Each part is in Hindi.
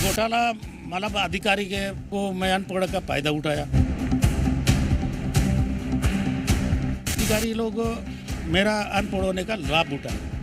घोटाला मतलब अधिकारी के को मैं अनपढ़ का फायदा उठाया। अधिकारी लोग मेरा अनपढ़ होने का लाभ उठाया।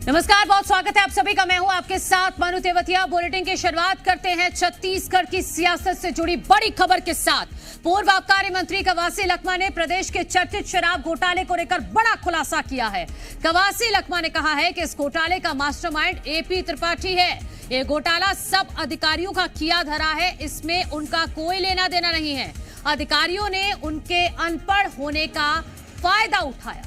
नमस्कार, बहुत स्वागत है आप सभी का। मैं हूं आपके साथ मनु तेवतिया। बुलेटिन की शुरुआत करते हैं छत्तीसगढ़ की सियासत से जुड़ी बड़ी खबर के साथ। पूर्व आबकारी मंत्री कवासी लखमा ने प्रदेश के चर्चित शराब घोटाले को लेकर बड़ा खुलासा किया है। कवासी लखमा ने कहा है कि इस घोटाले का मास्टरमाइंड एपी त्रिपाठी है। ये घोटाला सब अधिकारियों का किया धरा है, इसमें उनका कोई लेना देना नहीं है। अधिकारियों ने उनके अनपढ़ होने का फायदा उठाया।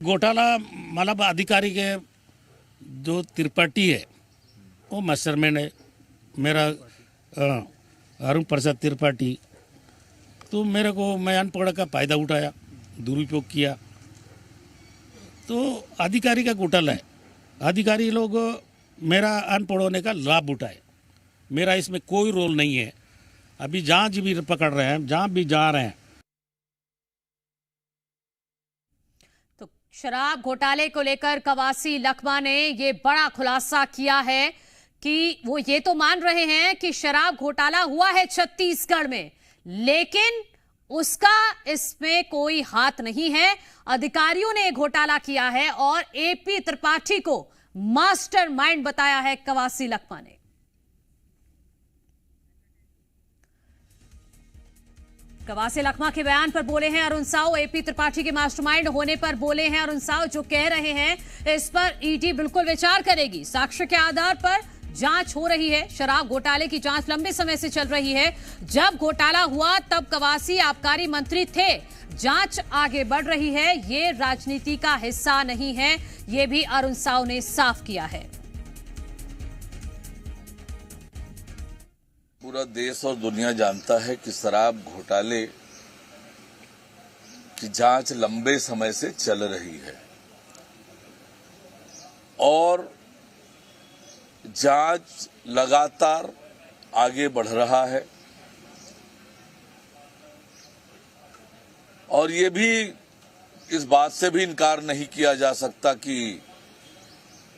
घोटाला मतलब अधिकारी के जो त्रिपाठी है वो मास्टरमाइंड है। मेरा अरुण प्रसाद त्रिपाठी, तो मेरे को मैं अनपढ़ का फायदा उठाया, दुरुपयोग किया, तो अधिकारी का घोटाला है। अधिकारी लोग मेरा अनपढ़ होने का लाभ उठाए। मेरा इसमें कोई रोल नहीं है। अभी जहाँ भी पकड़ रहे हैं, जहाँ भी जा रहे हैं। तो शराब घोटाले को लेकर कवासी लखमा ने ये बड़ा खुलासा किया है कि वो ये तो मान रहे हैं कि शराब घोटाला हुआ है छत्तीसगढ़ में, लेकिन उसका इसमें कोई हाथ नहीं है। अधिकारियों ने घोटाला किया है और एपी त्रिपाठी को मास्टरमाइंड बताया है कवासी लखमा ने। कवासी लखमा के बयान पर बोले हैं अरुण साव। एपी त्रिपाठी के मास्टरमाइंड होने पर बोले हैं अरुण साव। जो कह रहे हैं इस पर ईडी बिल्कुल विचार करेगी। साक्ष्य के आधार पर जांच हो रही है। शराब घोटाले की जांच लंबे समय से चल रही है। जब घोटाला हुआ तब कवासी आबकारी मंत्री थे। जांच आगे बढ़ रही है। ये राजनीति का हिस्सा नहीं है, ये भी अरुण साव ने साफ किया है। पूरा देश और दुनिया जानता है कि शराब घोटाले की जांच लंबे समय से चल रही है और जांच लगातार आगे बढ़ रहा है। और ये भी इस बात से भी इनकार नहीं किया जा सकता कि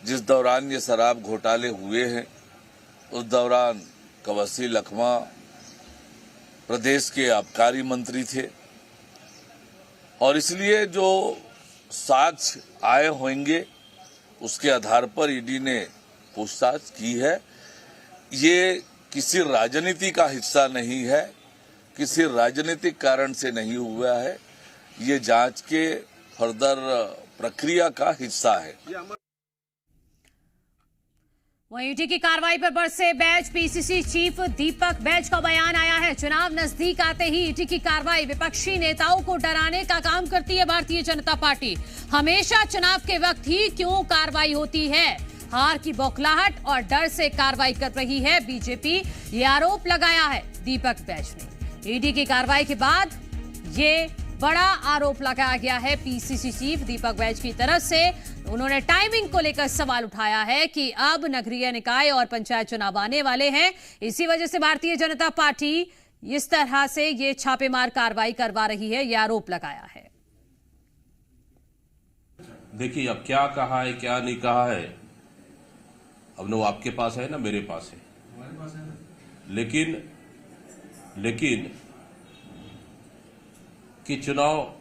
जिस दौरान ये शराब घोटाले हुए हैं उस दौरान कवासी लखमा प्रदेश के आबकारी मंत्री थे और इसलिए जो साक्ष्य आए होंगे उसके आधार पर ईडी ने पूछताछ की है। ये किसी राजनीति का हिस्सा नहीं है, किसी राजनीतिक कारण से नहीं हुआ है, ये जांच के फर्दर प्रक्रिया का हिस्सा है। वहीं ईडी की कार्रवाई पर बरसे बैच। पीसीसी चीफ दीपक बैच का बयान आया है। चुनाव नजदीक आते ही ईडी की कार्रवाई विपक्षी नेताओं को डराने का काम करती है भारतीय जनता पार्टी। हमेशा चुनाव के वक्त ही क्यों कार्रवाई होती है? हार की बौखलाहट और डर से कार्रवाई कर रही है बीजेपी, ये आरोप लगाया है दीपक बैच ने। ईडी की कार्रवाई के बाद ये बड़ा आरोप लगाया गया है पीसीसी चीफ दीपक बैच की तरफ से। उन्होंने टाइमिंग को लेकर सवाल उठाया है कि अब नगरीय निकाय और पंचायत चुनाव आने वाले हैं, इसी वजह से भारतीय जनता पार्टी इस तरह से ये छापेमार कार्रवाई करवा रही है, ये आरोप लगाया है। देखिए, अब क्या कहा है क्या नहीं कहा है, अब न आपके पास है ना मेरे पास है, हमारे पास है। लेकिन कि चुनाव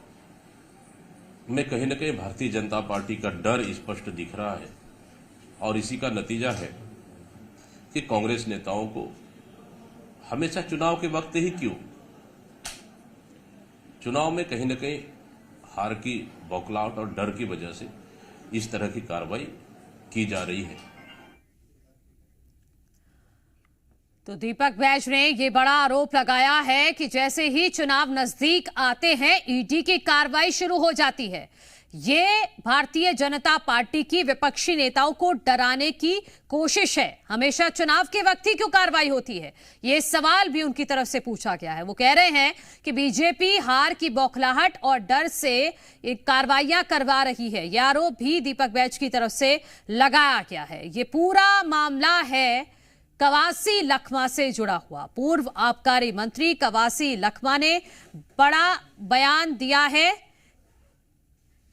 में कहीं न कहीं भारतीय जनता पार्टी का डर स्पष्ट दिख रहा है और इसी का नतीजा है कि कांग्रेस नेताओं को हमेशा चुनाव के वक्त ही क्यों, चुनाव में कहीं न कहीं हार की बौखलाहट और डर की वजह से इस तरह की कार्रवाई की जा रही है। तो दीपक बैच ने ये बड़ा आरोप लगाया है कि जैसे ही चुनाव नजदीक आते हैं ईडी की कार्रवाई शुरू हो जाती है। ये भारतीय जनता पार्टी की विपक्षी नेताओं को डराने की कोशिश है। हमेशा चुनाव के वक्त ही क्यों कार्रवाई होती है, ये सवाल भी उनकी तरफ से पूछा गया है। वो कह रहे हैं कि बीजेपी हार की बौखलाहट और डर से कार्रवाइयां करवा रही है। यह आरोप भी दीपक बैच की तरफ से लगाया गया है। ये पूरा मामला है कवासी लखमा से जुड़ा हुआ। पूर्व आबकारी मंत्री कवासी लखमा ने बड़ा बयान दिया है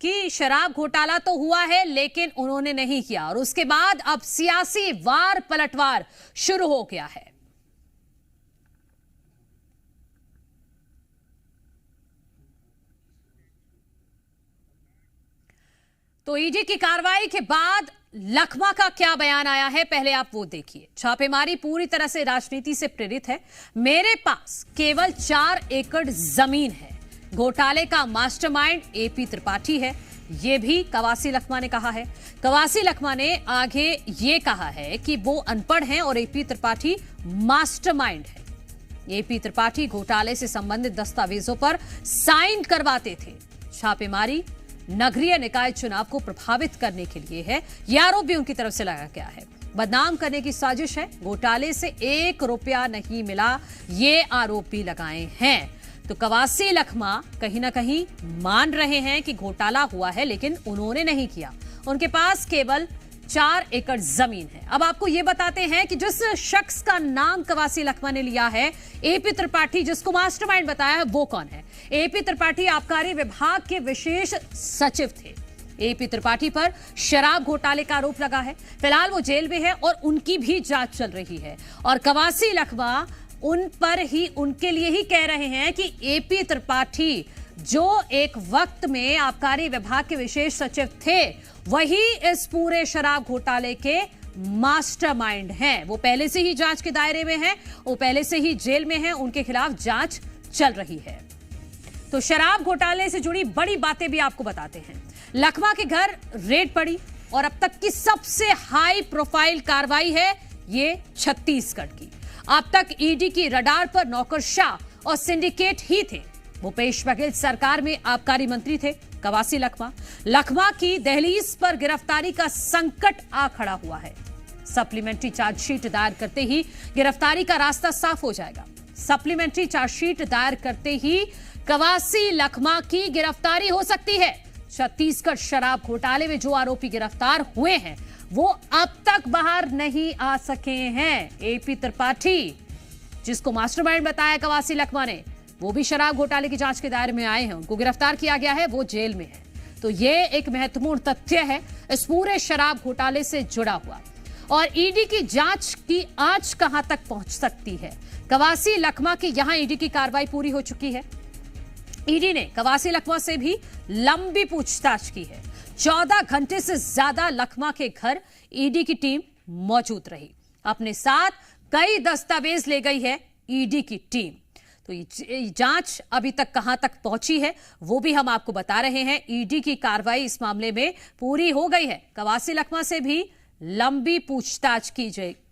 कि शराब घोटाला तो हुआ है लेकिन उन्होंने नहीं किया, और उसके बाद अब सियासी वार पलटवार शुरू हो गया है। तो ईडी की कार्रवाई के बाद लखमा का क्या बयान आया है, पहले आप वो देखिए। छापेमारी पूरी तरह से राजनीति से प्रेरित है। मेरे पास केवल 4 एकड़ जमीन है। घोटाले का मास्टरमाइंड एपी त्रिपाठी है, ये भी कवासी लखमा ने कहा है। कवासी लखमा ने आगे ये कहा है कि वो अनपढ़ हैं और एपी त्रिपाठी मास्टरमाइंड है। एपी त्रिपाठी घोटाले से संबंधित दस्तावेजों पर साइन करवाते थे। छापेमारी नगरीय निकाय चुनाव को प्रभावित करने के लिए है, यह आरोप भी उनकी तरफ से लगाया गया है। बदनाम करने की साजिश है। घोटाले से 1 रुपया नहीं मिला, ये आरोप भी लगाए हैं। तो कवासी लखमा कहीं ना कहीं मान रहे हैं कि घोटाला हुआ है लेकिन उन्होंने नहीं किया। उनके पास केवल 4 एकड़ जमीन है। अब आपको यह बताते हैं कि जिस शख्स का नाम कवासी लखमा ने लिया है, एपी त्रिपाठी, जिसको मास्टरमाइंड बताया है, वो कौन है? एपी त्रिपाठी आबकारी विभाग के विशेष सचिव थे। एपी त्रिपाठी पर शराब घोटाले का आरोप लगा है। फिलहाल वो जेल में है और उनकी भी जांच चल रही है। और कवासी लखमा उन पर ही, उनके लिए ही कह रहे हैं कि एपी त्रिपाठी जो एक वक्त में आबकारी विभाग के विशेष सचिव थे, वही इस पूरे शराब घोटाले के मास्टरमाइंड हैं। वो पहले से ही जांच के दायरे में हैं, वो पहले से ही जेल में हैं, उनके खिलाफ जांच चल रही है। तो शराब घोटाले से जुड़ी बड़ी बातें भी आपको बताते हैं। लखमा के घर रेड पड़ी और अब तक की सबसे हाई प्रोफाइल कार्रवाई है ये छत्तीसगढ़ की। अब तक ईडी की रडार पर नौकरशाह और सिंडिकेट ही थे। भूपेश बघेल सरकार में आबकारी मंत्री थे कवासी लखमा। लखमा की दहलीज पर गिरफ्तारी का संकट आ खड़ा हुआ है। सप्लीमेंट्री चार्जशीट दायर करते ही गिरफ्तारी का रास्ता साफ हो जाएगा। सप्लीमेंट्री चार्जशीट दायर करते ही कवासी लखमा की गिरफ्तारी हो सकती है। छत्तीसगढ़ शराब घोटाले में जो आरोपी गिरफ्तार हुए हैं वो अब तक बाहर नहीं आ सके हैं। एपी त्रिपाठी, जिसको मास्टरमाइंड बताया कवासी लखमा ने, वो भी शराब घोटाले की जांच के दायरे में आए हैं। उनको गिरफ्तार किया गया है, वो जेल में है। तो ये एक महत्वपूर्ण तथ्य है इस पूरे शराब घोटाले से जुड़ा हुआ। और ईडी की जांच की आंच कहां तक पहुंच सकती है? कवासी लखमा की यहां ईडी की कार्रवाई पूरी हो चुकी है। ईडी ने कवासी लखमा से भी लंबी पूछताछ की है। 14 घंटे से ज्यादा लखमा के घर ईडी की टीम मौजूद रही। अपने साथ कई दस्तावेज ले गई है ईडी की टीम। तो ये जांच अभी तक कहां तक पहुंची है वो भी हम आपको बता रहे हैं। ईडी की कार्रवाई इस मामले में पूरी हो गई है। कवासी लखमा से भी लंबी पूछताछ की जाएगी।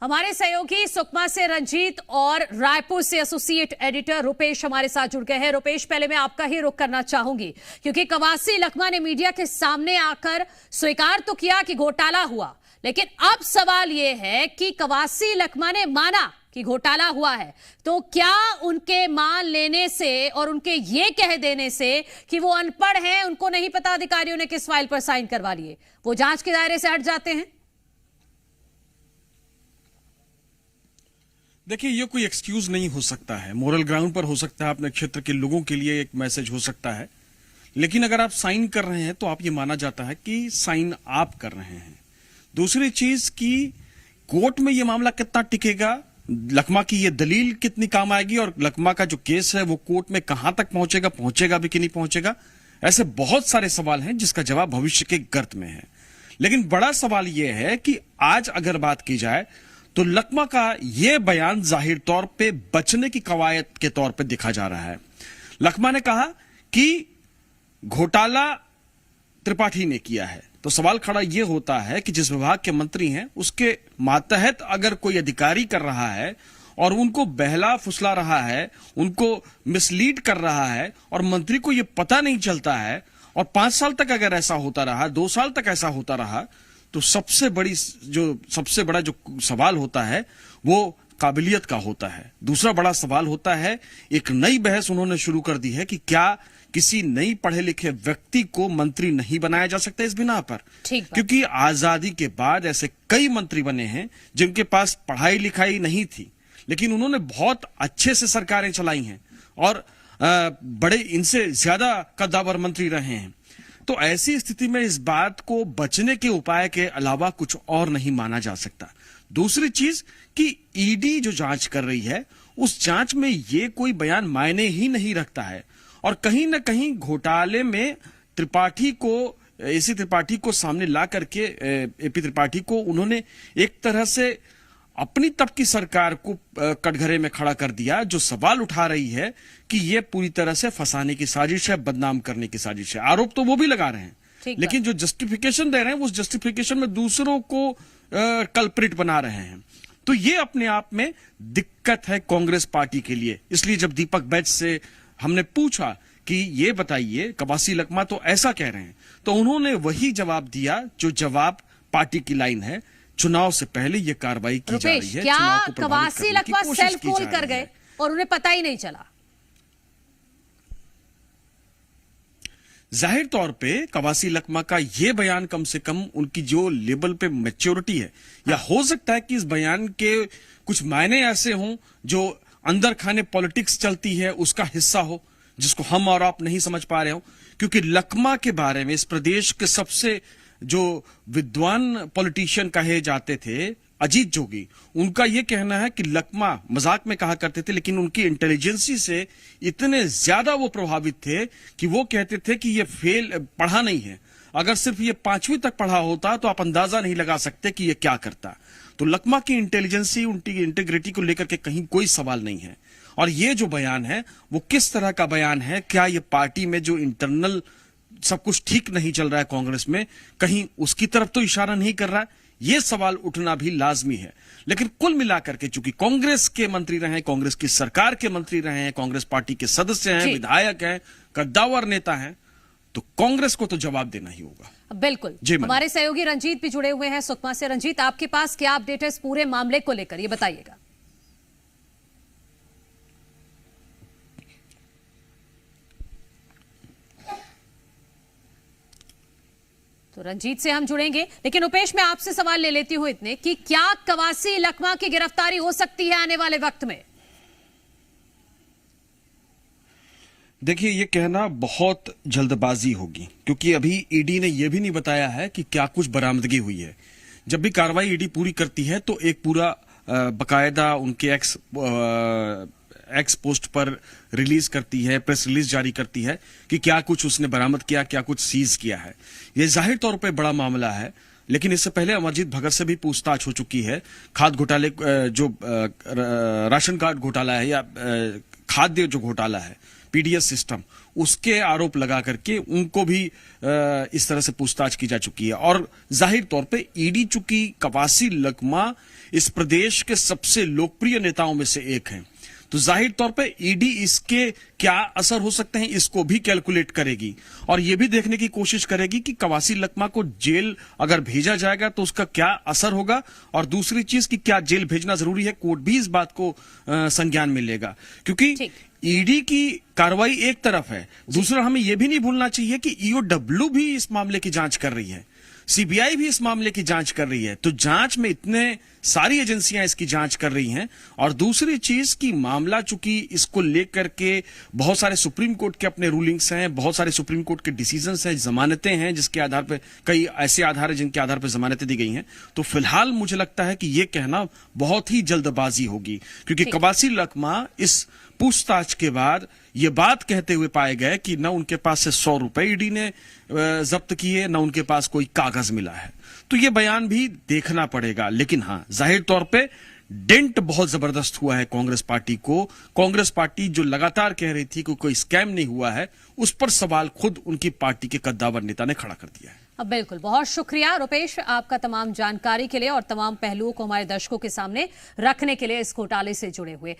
हमारे सहयोगी सुकमा से रंजीत और रायपुर से एसोसिएट एडिटर रुपेश हमारे साथ जुड़ गए हैं। रुपेश, पहले मैं आपका ही रुख करना चाहूंगी क्योंकि कवासी लखमा ने मीडिया के सामने आकर स्वीकार तो किया कि घोटाला हुआ, लेकिन अब सवाल यह है कि कवासी लखमा ने माना कि घोटाला हुआ है, तो क्या उनके मान लेने से और उनके ये कह देने से कि वो अनपढ़ हैं, उनको नहीं पता अधिकारियों ने किस फाइल पर साइन करवा लिए, वो जांच के दायरे से हट जाते हैं? देखिए, ये कोई एक्सक्यूज नहीं हो सकता है। मोरल ग्राउंड पर हो सकता है, अपने क्षेत्र के लोगों के लिए एक मैसेज हो सकता है, लेकिन अगर आप साइन कर रहे हैं तो आप ये माना जाता है कि साइन आप कर रहे हैं। दूसरी चीज कि कोर्ट में ये मामला कितना टिकेगा, लखमा की ये दलील कितनी काम आएगी, और लखमा का जो केस है वो कोर्ट में कहां तक पहुंचेगा भी कि नहीं पहुंचेगा, ऐसे बहुत सारे सवाल हैं जिसका जवाब भविष्य के गर्त में है। लेकिन बड़ा सवाल यह है कि आज अगर बात की जाए तो लखमा का यह बयान जाहिर तौर पे बचने की कवायद के तौर पे दिखा जा रहा है। लखमा ने कहा कि घोटाला त्रिपाठी ने किया है, तो सवाल खड़ा यह होता है कि जिस विभाग के मंत्री हैं उसके मातहत अगर कोई अधिकारी कर रहा है और उनको बहला फुसला रहा है, उनको मिसलीड कर रहा है और मंत्री को यह पता नहीं चलता है, और 5 साल तक अगर ऐसा होता रहा, 2 साल तक ऐसा होता रहा, तो सबसे बड़ा जो सवाल होता है वो काबिलियत का होता है। दूसरा बड़ा सवाल होता है, एक नई बहस उन्होंने शुरू कर दी है कि क्या किसी नई पढ़े लिखे व्यक्ति को मंत्री नहीं बनाया जा सकता इस बिना पर, क्योंकि आजादी के बाद ऐसे कई मंत्री बने हैं जिनके पास पढ़ाई लिखाई नहीं थी लेकिन उन्होंने बहुत अच्छे से सरकारें चलाई हैं और बड़े इनसे ज्यादा कद्दावर मंत्री रहे हैं। तो ऐसी स्थिति में इस बात को बचने के उपाय के अलावा कुछ और नहीं माना जा सकता। दूसरी चीज कि ईडी जो जांच कर रही है उस जांच में ये कोई बयान मायने ही नहीं रखता है और कहीं ना कहीं घोटाले में त्रिपाठी को, एसी त्रिपाठी को सामने ला करके, एपी त्रिपाठी को उन्होंने एक तरह से अपनी तब की सरकार को कटघरे में खड़ा कर दिया, जो सवाल उठा रही है कि यह पूरी तरह से फंसाने की साजिश है, बदनाम करने की साजिश है। आरोप तो वो भी लगा रहे हैं, लेकिन जो जस्टिफिकेशन दे रहे हैं उस जस्टिफिकेशन में दूसरों को कल्प्रिट बना रहे हैं। तो ये अपने आप में दिक्कत है कांग्रेस पार्टी के लिए। इसलिए जब दीपक बैच से हमने पूछा कि ये बताइए, कवासी लखमा तो ऐसा कह रहे हैं, तो उन्होंने वही जवाब दिया जो जवाब पार्टी की लाइन है, चुनाव से पहले ये कार्रवाई की जा रही है। क्या चुनाव को कवासी लखमा सेल्फ पोल कर गए और उन्हें पता ही नहीं चला? जाहिर तौर पे कवासी लखमा का ये बयान कम से कम उनकी जो लेवल पे मैच्योरिटी है, या हो सकता है कि इस बयान के कुछ मायने ऐसे हों जो अंदर खाने पॉलिटिक्स चलती है उसका हिस्सा हो, जिसको हम और आप नहीं समझ पा रहे हो। क्योंकि लखमा के बारे में इस प्रदेश के सबसे जो विद्वान पॉलिटिशियन कहे जाते थे, अजीत जोगी, उनका यह कहना है कि लखमा मजाक में कहा करते थे, लेकिन उनकी इंटेलिजेंसी से इतने ज्यादा वो प्रभावित थे कि वो कहते थे कि ये पढ़ा नहीं है। अगर सिर्फ ये 5वीं तक पढ़ा होता तो आप अंदाजा नहीं लगा सकते कि ये क्या करता। तो लखमा की इंटेलिजेंसी, उनकी इंटीग्रिटी को लेकर के कहीं कोई सवाल नहीं है। और ये जो बयान है वो किस तरह का बयान है, क्या ये पार्टी में जो इंटरनल सब कुछ ठीक नहीं चल रहा है कांग्रेस में, कहीं उसकी तरफ तो इशारा नहीं कर रहा है? ये सवाल उठना भी लाजमी है। लेकिन कुल मिलाकर के चूंकि कांग्रेस के मंत्री रहे हैं, कांग्रेस की सरकार के मंत्री रहे हैं, कांग्रेस पार्टी के सदस्य हैं, विधायक हैं, कद्दावर नेता हैं, तो कांग्रेस को तो जवाब देना ही होगा। बिल्कुल। हमारे सहयोगी रंजीत भी जुड़े हुए हैं सुकमा से। रंजीत, आपके पास क्या अपडेट है इस पूरे मामले को लेकर, ये बताइएगा। तो रंजीत से हम जुड़ेंगे, लेकिन उपेश मैं आपसे सवाल ले लेती हूं इतने कि क्या कवासी लखमा की गिरफ्तारी हो सकती है आने वाले वक्त में? देखिए, ये कहना बहुत जल्दबाजी होगी, क्योंकि अभी ईडी ने यह भी नहीं बताया है कि क्या कुछ बरामदगी हुई है। जब भी कार्रवाई ईडी पूरी करती है तो एक पूरा बकायदा उनके एक्स पोस्ट पर रिलीज करती है, प्रेस रिलीज जारी करती है कि क्या कुछ उसने बरामद किया, क्या कुछ सीज किया है। यह जाहिर तौर पे बड़ा मामला है, लेकिन इससे पहले अमरजीत भगत से भी पूछताछ हो चुकी है। खाद्य घोटाले, जो राशन कार्ड घोटाला है या खाद्य जो घोटाला है, पीडीएस सिस्टम, उसके आरोप लगा करके उनको भी इस तरह से पूछताछ की जा चुकी है। और जाहिर तौर पे ईडी, चूंकि कवासी लखमा इस प्रदेश के सबसे लोकप्रिय नेताओं में से एक हैं, तो जाहिर तौर पे ईडी इसके क्या असर हो सकते हैं इसको भी कैलकुलेट करेगी और यह भी देखने की कोशिश करेगी कि कवासी लखमा को जेल अगर भेजा जाएगा तो उसका क्या असर होगा। और दूसरी चीज कि क्या जेल भेजना जरूरी है, कोर्ट भी इस बात को संज्ञान में लेगा। क्योंकि ईडी की कार्रवाई एक तरफ है, दूसरा हमें यह भी नहीं भूलना चाहिए कि ईओडब्ल्यू भी इस मामले की जांच कर रही है, सीबीआई भी इस मामले की जांच कर रही है। तो जांच में इतने सारी एजेंसियां इसकी जांच कर रही हैं। और दूसरी चीज कि मामला, चूंकि इसको लेकर के बहुत सारे सुप्रीम कोर्ट के अपने रूलिंग्स हैं, बहुत सारे सुप्रीम कोर्ट के डिसीजंस हैं, जमानतें हैं, जिसके आधार पर कई ऐसे आधार हैं जिनके आधार पर जमानतें दी गई हैं। तो फिलहाल मुझे लगता है कि यह कहना बहुत ही जल्दबाजी होगी, क्योंकि कवासी लखमा इस पूछताछ के बाद ये बात कहते हुए पाए गए कि न उनके पास से 100 रुपए ईडी ने जब्त किए, न उनके पास कोई कागज मिला है। तो ये बयान भी देखना पड़ेगा। लेकिन हाँ, जाहिर तौर पे डेंट बहुत जबरदस्त हुआ है कांग्रेस पार्टी को। कांग्रेस पार्टी जो लगातार कह रही थी कि कोई स्कैम नहीं हुआ है, उस पर सवाल खुद उनकी पार्टी के कद्दावर नेता ने खड़ा कर दिया है। बिल्कुल, बहुत शुक्रिया रुपेश आपका तमाम जानकारी के लिए और तमाम पहलुओं को हमारे दर्शकों के सामने रखने के लिए इस घोटाले से जुड़े हुए।